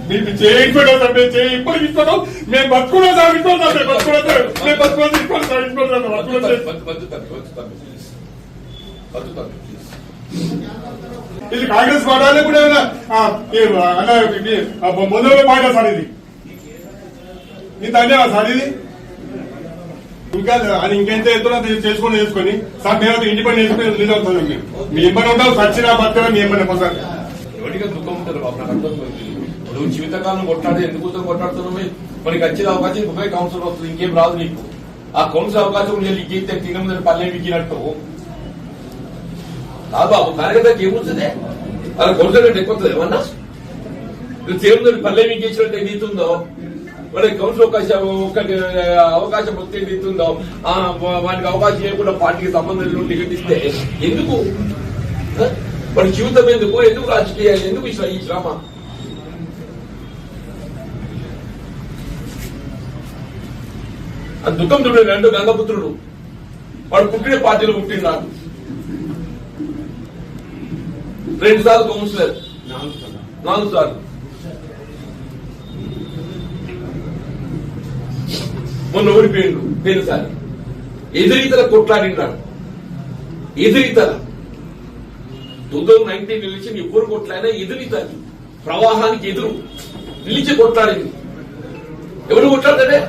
మీకు చేయించుకోవడం సార్ మేము ఇప్పటికి ఇస్తున్నాం మేము బతుకున్నాం సార్ ఇస్తున్నాం సార్ మేము బతుకున్నాం ఇది కాంగ్రెస్ పార్టీ కూడా మొదలు పాట సార్ ఇది ఇంత అన్యాయా సార్ ఇది ఇంకా అది ఇంకెంత ఎత్తున చేసుకొని సార్ మేము ఇండిపెండెంట్ చేసుకుని రిలీజ్ అవుతాం మేము మీ ఇబ్బంది ఉంటాం సచ్చినా బతున్నా మీ ఇబ్బంది సార్ ఎవరిగా దుఃఖం ఉంటారు బాబు నాకు అర్థం నువ్వు జీవితకాలం కొట్లాడే ఎందుకు కొట్లాడుతున్నావు మనకి వచ్చిన అవకాశం ఇంకొక కౌన్సిల్ వస్తుంది ఇంకేం రాదు నీకు ఆ కౌన్సిల్ అవకాశం నీకు తినమని పల్లె మిగినట్టు కాదు బాబు కార్యకర్తకి ఏమవుతుంది అలా కౌన్సిల్ కంటే ఎక్కువ ఏమన్నా నువ్వు తిరుమల పల్లె మిగిచ్చినట్టు ఎదుగుతుందో వాడికి కౌన్సిల్ అవకాశం వస్తే ఎదుగుతుందో వాడికి అవకాశం లేకుండా పార్టీకి సంబంధం టికెట్ ఇస్తే ఎందుకు వాడి జీవితం ఎందుకు రాజకీయాలు ఎందుకు ఈ శ్రమ ఆ దుఃఖం చూడండి రెండు గంగపుత్రుడు వాడు పుట్టిన పార్టీలో పుట్టినాడు 2 సార్లు కౌన్సిలర్ 4 సార్లు మొన్న ఓడిపోయిండు పేరుసారి ఎదురీతల కొట్లాడినాడు ఎదురీతల 2019 ఎలక్షన్ ఎవరు కొట్లాడినా ఎదురీతలు ప్రవాహానికి ఎదురు నిలిచి కొట్లాడింది ఎవరు కొట్లాడతాడే